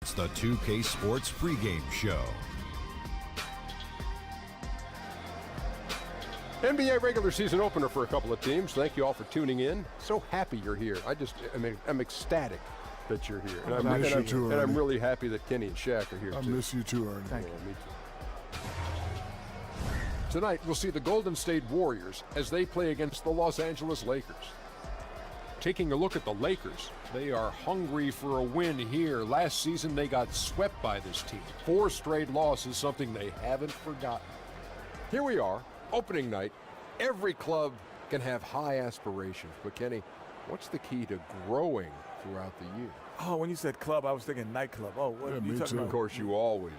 It's the 2K Sports pregame show. NBA regular season opener for a couple of teams. Thank you all for tuning in. So happy you're here. I'm ecstatic that you're here. And I miss you too, and I'm really happy that Kenny and Shaq are here too. I miss you too, Ernie. Thank you. Me too. Tonight, we'll see the Golden State Warriors as they play against the Los Angeles Lakers. Taking a look at the Lakers, they are hungry for a win here. Last season, they got swept by this team. 4 straight losses, something they haven't forgotten. Here we are, opening night. Every club can have high aspirations. But, Kenny, what's the key to growing throughout the year? Oh, when you said club, I was thinking nightclub. Oh, what are you talking about? Of course, you always.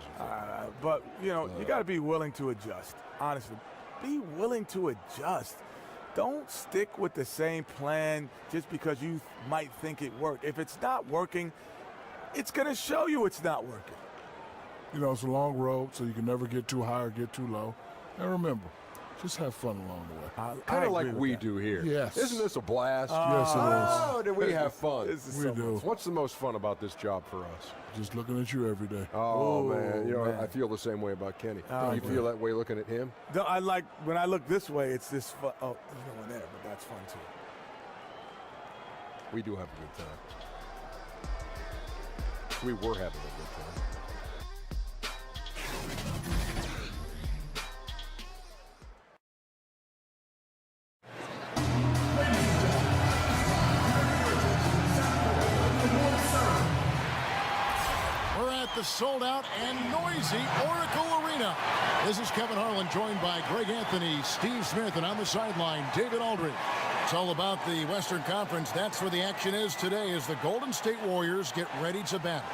But, you know, you got to be willing to adjust. Honestly, be willing to adjust. Don't stick with the same plan just because you might think it worked. If it's not working, it's going to show you it's not working. You know, it's a long road, so you can never get too high or get too low. And remember, just have fun along the way. Kind of like we do here. Yes. Isn't this a blast? Yes, it is. Oh, do we have fun? We do. What's the most fun about this job for us? Just looking at you every day. Oh, man. You know, man. I feel the same way about Kenny. Oh, you feel that way looking at him? No, I like, when I look this way, it's this fun. Oh, there's no one there, but that's fun too. We do have a good time. We were having a good time. The sold-out and noisy Oracle Arena. This is Kevin Harlan, joined by Greg Anthony, Steve Smith, and on the sideline, David Aldridge. It's all about the Western Conference. That's where the action is today as the Golden State Warriors get ready to battle.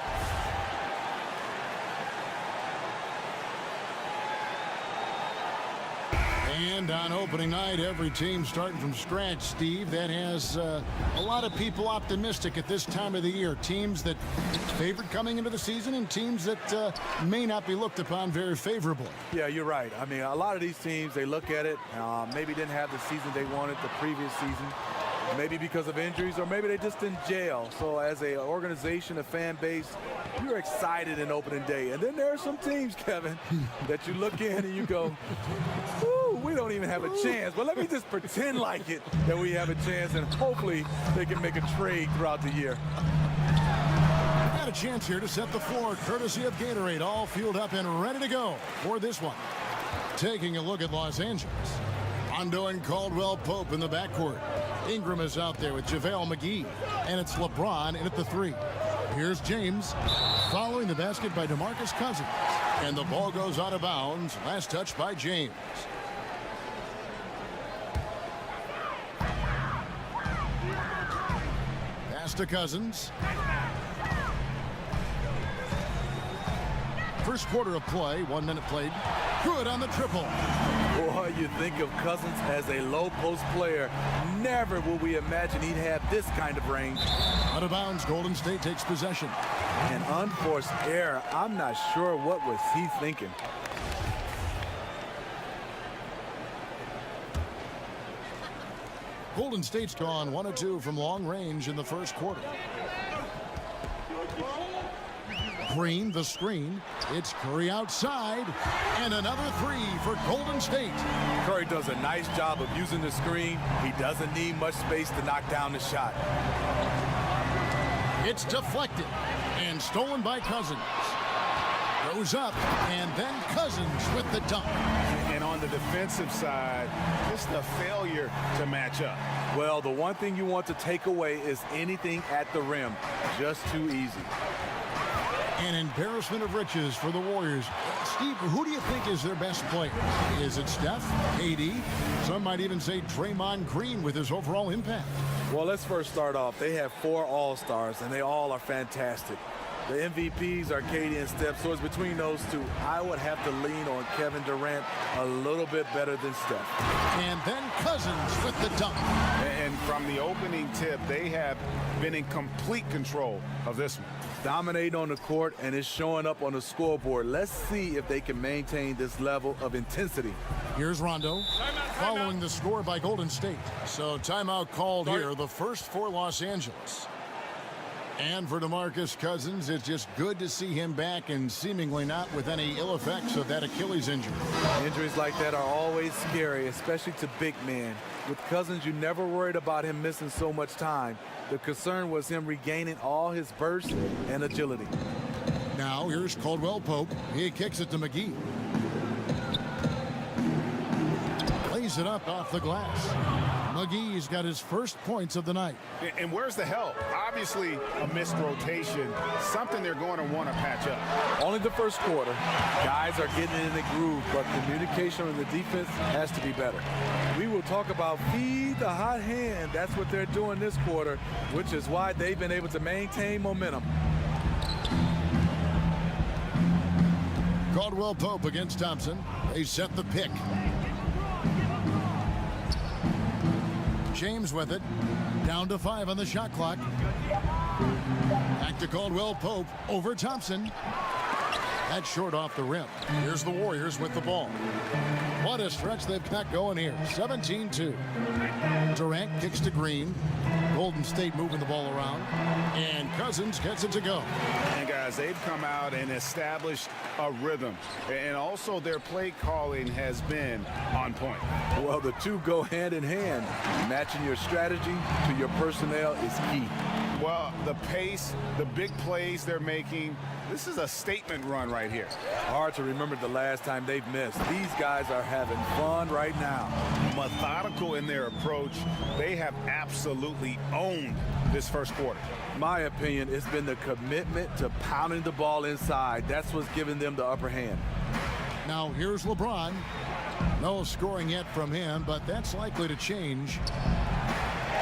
And on opening night, every team starting from scratch, Steve. That has a lot of people optimistic at this time of the year. Teams that favored coming into the season and teams that may not be looked upon very favorably. Yeah, you're right. I mean, a lot of these teams, they look at it, maybe didn't have the season they wanted the previous season. Maybe because of injuries, or maybe they just in jail. So as an organization, a fan base, you're excited in opening day. And then there are some teams, Kevin, that you look in and you go, whoo, we don't even have a chance. But let me just pretend like it, that we have a chance, and hopefully they can make a trade throughout the year. Got a chance here to set the floor, courtesy of Gatorade, all fueled up and ready to go for this one. Taking a look at Los Angeles. Rondo and Caldwell Pope in the backcourt. Ingram is out there with JaVale McGee. And it's LeBron in at the 3. Here's James following the basket by DeMarcus Cousins. And the ball goes out of bounds. Last touch by James. Pass to Cousins. First quarter of play, 1 minute played. Good on the triple. Boy, you think of Cousins as a low post player. Never will we imagine he'd have this kind of range. Out of bounds, Golden State takes possession. An unforced error. I'm not sure what was he thinking. Golden State's gone 1 of 2 from long range in the first quarter. Green, the screen. It's Curry outside. And another 3 for Golden State. Curry does a nice job of using the screen. He doesn't need much space to knock down the shot. It's deflected and stolen by Cousins. Goes up, and then Cousins with the dunk. And on the defensive side, just a failure to match up. Well, the one thing you want to take away is anything at the rim. Just too easy. An embarrassment of riches for the Warriors. Steve, who do you think is their best player? Is it Steph, KD? Some might even say Draymond Green with his overall impact. Well, let's first start off. They have 4 All-Stars, and they all are fantastic. The MVPs are KD and Steph, so it's between those two. I would have to lean on Kevin Durant a little bit better than Steph. And then Cousins with the dunk. And from the opening tip, they have been in complete control of this one. Dominate on the court, and it's showing up on the scoreboard. Let's see if they can maintain this level of intensity. Here's Rondo following the score by Golden State. So timeout called here, the first for Los Angeles. And for DeMarcus Cousins, it's just good to see him back and seemingly not with any ill effects of that Achilles injury. Injuries like that are always scary, especially to big men. With Cousins, you never worried about him missing so much time. The concern was him regaining all his burst and agility. Now here's Caldwell Pope. He kicks it to McGee. Lays it up off the glass. McGee's got his first points of the night. And where's the help? Obviously, a missed rotation, something they're going to want to patch up. Only the first quarter. Guys are getting in the groove, but communication on the defense has to be better. We will talk about feed the hot hand. That's what they're doing this quarter, which is why they've been able to maintain momentum. Caldwell Pope against Thompson. They set the pick. James with it. Down to 5 on the shot clock. Back to Caldwell Pope over Thompson. That's short off the rim. Here's the Warriors with the ball. What a stretch they've got going here. 17-2. Durant kicks to Green. Golden State moving the ball around. And Cousins gets it to go. And guys, they've come out and established a rhythm. And also their play calling has been on point. Well, the two go hand in hand. Matching your strategy to your personnel is key. Well, the pace, the big plays they're making, this is a statement run right here. Hard to remember the last time they've missed. These guys are having fun right now. Methodical in their approach. They have absolutely owned this first quarter. My opinion, it's been the commitment to pounding the ball inside. That's what's giving them the upper hand. Now here's LeBron. No scoring yet from him, but that's likely to change.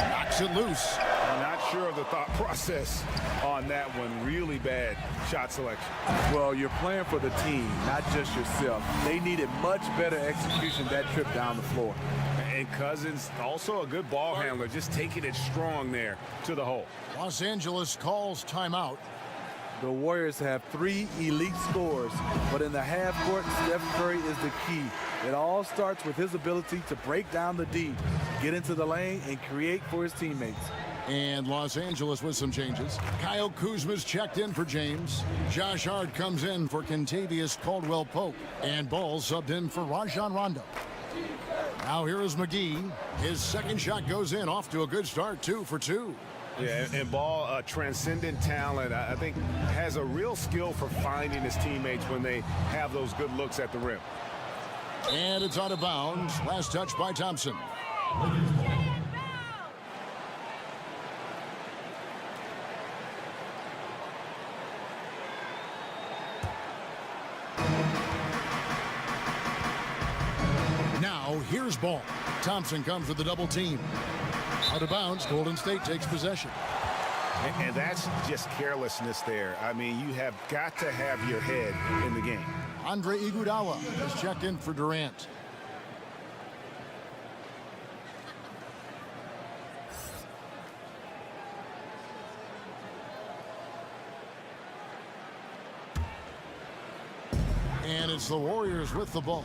Knocks it loose. I'm not sure of the thought process on that one. Really bad shot selection. Well, you're playing for the team, not just yourself. They needed much better execution that trip down the floor. And Cousins, also a good ball handler, just taking it strong there to the hole. Los Angeles calls timeout. The Warriors have 3 elite scorers, but in the half court, Steph Curry is the key. It all starts with his ability to break down the D, get into the lane, and create for his teammates. And Los Angeles with some changes. Kyle Kuzma's checked in for James. Josh Hart comes in for Kentavious Caldwell-Pope. And Ball subbed in for Rajon Rondo. Now here is McGee. His second shot goes in, off to a good start, 2 for 2. Yeah, and Ball, a transcendent talent, I think has a real skill for finding his teammates when they have those good looks at the rim. And it's out of bounds. Last touch by Thompson. Now here's Ball. Thompson comes with the double team. Out of bounds, Golden State takes possession. And that's just carelessness there. I mean, you have got to have your head in the game. Andre Iguodala has checked in for Durant. And it's the Warriors with the ball.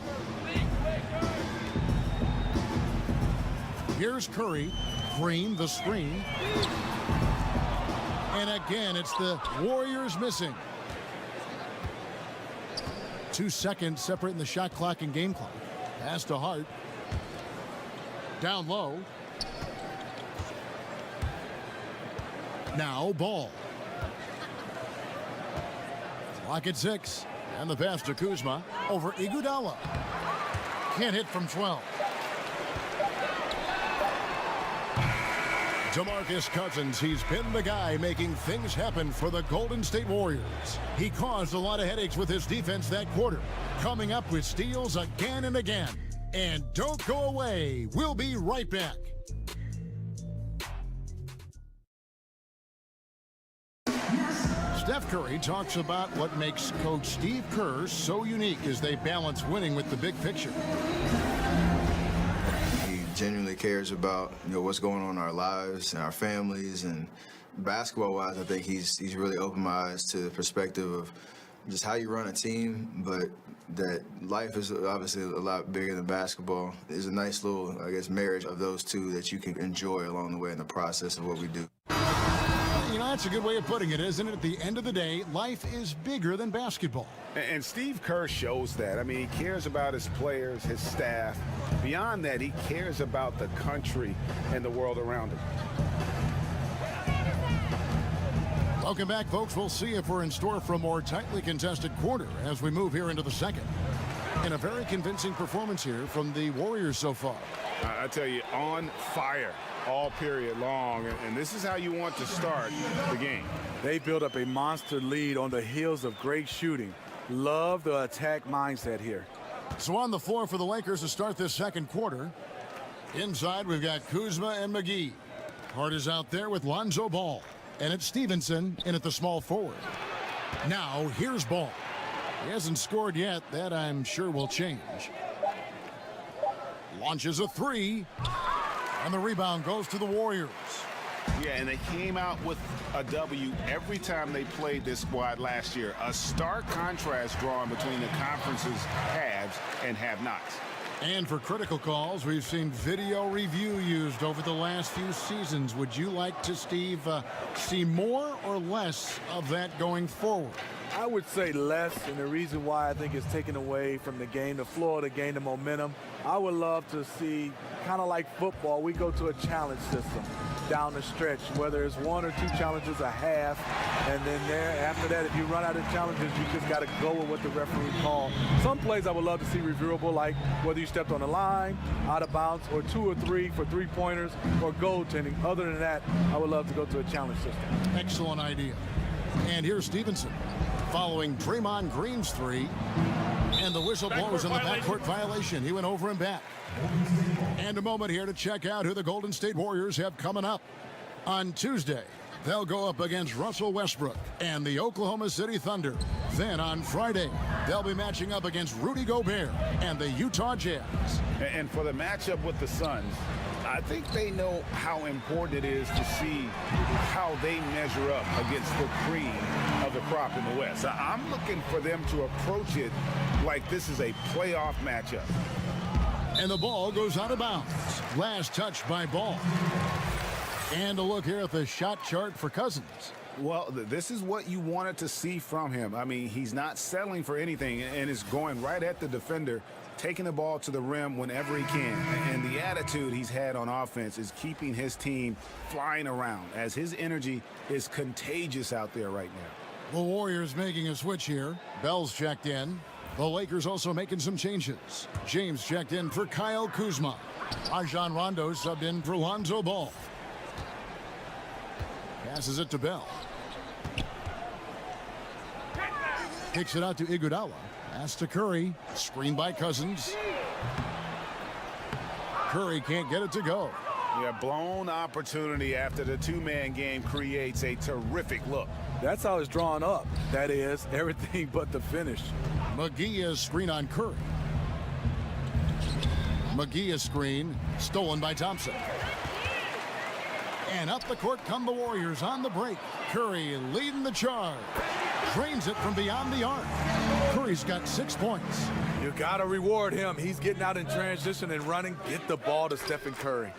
Here's Curry. Green, the screen. And again, it's the Warriors missing. 2 seconds separating the shot clock and game clock. Pass to Hart. Down low. Now Ball. Clock at 6. And the pass to Kuzma over Iguodala. Can't hit from 12. DeMarcus Cousins, he's been the guy making things happen for the Golden State Warriors. He caused a lot of headaches with his defense that quarter, coming up with steals again and again. And don't go away. We'll be right back. Steph Curry talks about what makes Coach Steve Kerr so unique as they balance winning with the big picture. He genuinely cares about, what's going on in our lives and our families, and basketball-wise, I think he's really opened my eyes to the perspective of just how you run a team, but that life is obviously a lot bigger than basketball. There's a nice little, marriage of those two that you can enjoy along the way in the process of what we do. You know, that's a good way of putting it, isn't it? At the end of the day, life is bigger than basketball. And Steve Kerr shows that. I mean, he cares about his players, his staff. Beyond that, he cares about the country and the world around him. Welcome back, folks. We'll see if we're in store for a more tightly contested quarter as we move here into the second. And a very convincing performance here from the Warriors so far. I tell you, on fire all period long, and this is how you want to start the game. They built up a monster lead on the heels of great shooting. Love the attack mindset here. So on the floor for the Lakers to start this second quarter. Inside, we've got Kuzma and McGee. Hart is out there with Lonzo Ball. And it's Stevenson in at the small forward. Now, here's Ball. He hasn't scored yet. That, I'm sure, will change. Launches a three. And the rebound goes to the Warriors. Yeah, and they came out with a W every time they played this squad last year. A stark contrast drawn between the conference's haves and have-nots. And for critical calls, we've seen video review used over the last few seasons. Would you like to, Steve, see more or less of that going forward? I would say less, and the reason why I think it's taken away from the game, the floor, the game, the momentum. I would love to see, kind of like football, we go to a challenge system down the stretch, whether it's one or two challenges a half, and then after that, if you run out of challenges, you just got to go with what the referee called. Some plays I would love to see reviewable, like whether you stepped on the line, out of bounds, or 2 or 3 for three-pointers, or goaltending. Other than that, I would love to go to a challenge system. Excellent idea. And here's Stevenson following Draymond Green's three. And the whistle blows on the backcourt violation. He went over and back. And a moment here to check out who the Golden State Warriors have coming up. On Tuesday, they'll go up against Russell Westbrook and the Oklahoma City Thunder. Then on Friday, they'll be matching up against Rudy Gobert and the Utah Jazz. And for the matchup with the Suns, I think they know how important it is to see how they measure up against the cream of the crop in the West. I'm looking for them to approach it like this is a playoff matchup. And the ball goes out of bounds. Last touch by Ball. And a look here at the shot chart for Cousins. Well, this is what you wanted to see from him. I mean, he's not settling for anything and is going right at the defender, taking the ball to the rim whenever he can. And the attitude he's had on offense is keeping his team flying around as his energy is contagious out there right now. The Warriors making a switch here. Bell's checked in. The Lakers also making some changes. James checked in for Kyle Kuzma. Rajon Rondo subbed in for Lonzo Ball. Passes it to Bell. Kicks it out to Iguodala. Pass to Curry. Screen by Cousins. Curry can't get it to go. Yeah, blown opportunity after the two-man game creates a terrific look. That's how it's drawn up. That is, everything but the finish. McGee is screen on Curry. McGee is screen. Stolen by Thompson. And up the court come the Warriors on the break. Curry leading the charge. Drains it from beyond the arc. Curry's got 6 points. You got to reward him. He's getting out in transition and running. Get the ball to Stephen Curry.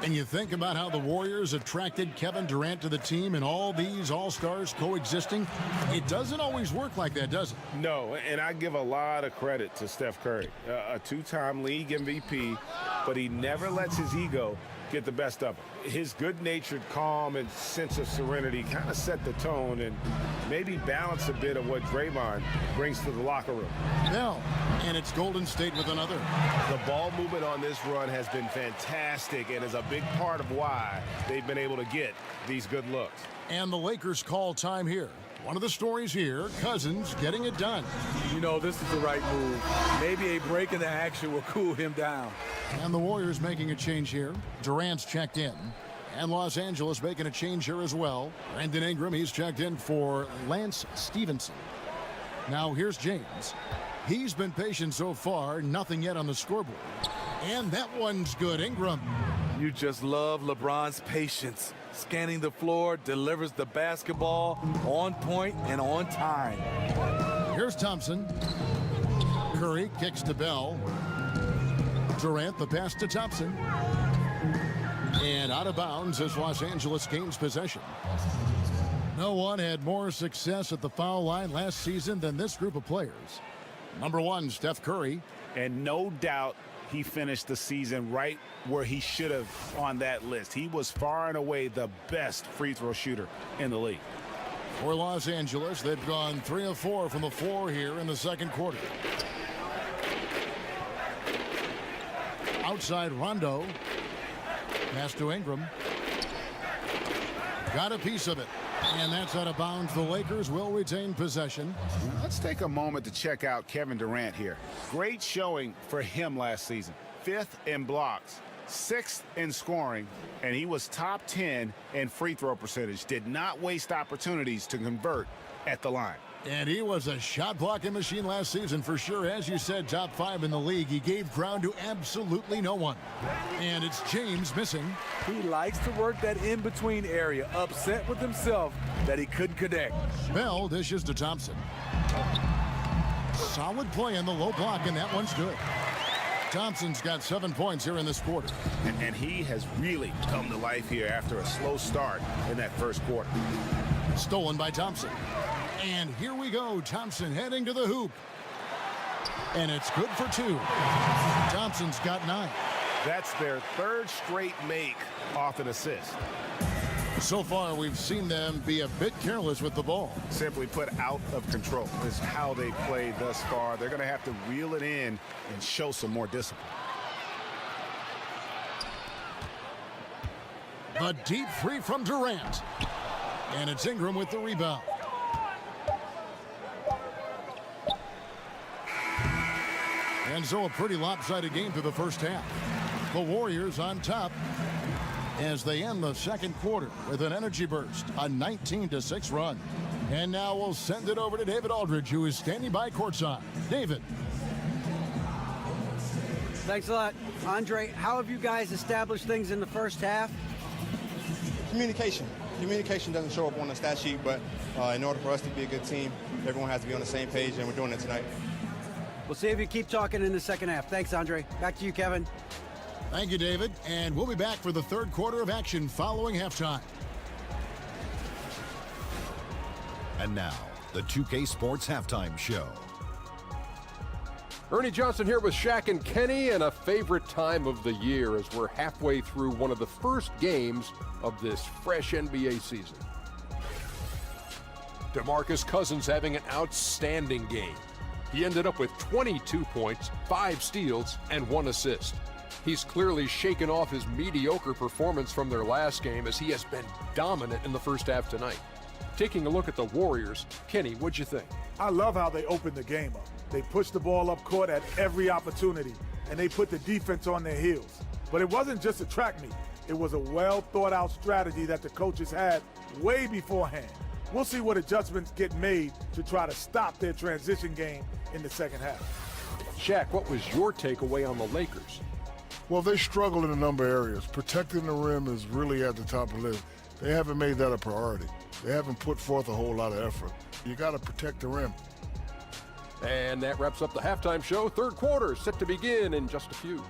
And you think about how the Warriors attracted Kevin Durant to the team and all these all-stars coexisting. It doesn't always work like that, does it? No, and I give a lot of credit to Steph Curry, a two-time league MVP, but he never lets his ego get the best of him. His good-natured calm and sense of serenity kind of set the tone and maybe balance a bit of what Draymond brings to the locker room. Now, and it's Golden State with another. The ball movement on this run has been fantastic and is a big part of why they've been able to get these good looks. And the Lakers call time here. One of the stories here, Cousins getting it done. You know, this is the right move. Maybe a break in the action will cool him down. And the Warriors making a change here. Durant's checked in. And Los Angeles making a change here as well. Brandon Ingram, he's checked in for Lance Stevenson. Now here's James. He's been patient so far. Nothing yet on the scoreboard. And that one's good. Ingram. You just love LeBron's patience. Scanning the floor, delivers the basketball on point and on time. Here's Thompson. Curry kicks to Bell. Durant, the pass to Thompson. And out of bounds as Los Angeles gains possession. No one had more success at the foul line last season than this group of players. Number 1, Steph Curry. And no doubt he finished the season right where he should have on that list. He was far and away the best free throw shooter in the league. For Los Angeles, they've gone 3 of 4 from the floor here in the second quarter. Outside Rondo. Pass to Ingram. Got a piece of it. And that's out of bounds. The Lakers will retain possession. Let's take a moment to check out Kevin Durant here. Great showing for him last season. 5th in blocks, 6th in scoring, and he was top 10 in free throw percentage. Did not waste opportunities to convert at the line. And he was a shot blocking machine last season for sure. As you said, top 5 in the league. He gave ground to absolutely no one. And it's James missing. He likes to work that in-between area, upset with himself that he couldn't connect. Bell dishes to Thompson. Solid play in the low block, and that one's good. Thompson's got 7 points here in this quarter. And he has really come to life here after a slow start in that first quarter. Stolen by Thompson. And here we go. Thompson heading to the hoop. And it's good for 2. Thompson's got 9. That's their 3rd straight make off an assist. So far, we've seen them be a bit careless with the ball. Simply put, out of control is how they played thus far. They're going to have to reel it in and show some more discipline. A deep 3 from Durant. And it's Ingram with the rebound. And so a pretty lopsided game through the first half. The Warriors on top as they end the second quarter with an energy burst, a 19-6 run. And now we'll send it over to David Aldridge, who is standing by courtside. David. Thanks a lot. Andre, how have you guys established things in the first half? Communication. Communication doesn't show up on the stat sheet, but in order for us to be a good team, everyone has to be on the same page, and we're doing it tonight. We'll see if you keep talking in the second half. Thanks, Andre. Back to you, Kevin. Thank you, David. And we'll be back for the third quarter of action following halftime. And now, the 2K Sports Halftime Show. Ernie Johnson here with Shaq and Kenny, and a favorite time of the year as we're halfway through one of the first games of this fresh NBA season. DeMarcus Cousins having an outstanding game. He ended up with 22 points, 5 steals, and 1 assist. He's clearly shaken off his mediocre performance from their last game as he has been dominant in the first half tonight. Taking a look at the Warriors, Kenny, what'd you think? I love how they opened the game up. They pushed the ball up court at every opportunity, and they put the defense on their heels. But it wasn't just a track meet. It was a well-thought-out strategy that the coaches had way beforehand. We'll see what adjustments get made to try to stop their transition game in the second half. Shaq, what was your takeaway on the Lakers? Well, they struggle in a number of areas. Protecting the rim is really at the top of the list. They haven't made that a priority. They haven't put forth a whole lot of effort. You got to protect the rim. And that wraps up the halftime show. Third quarter set to begin in just a few.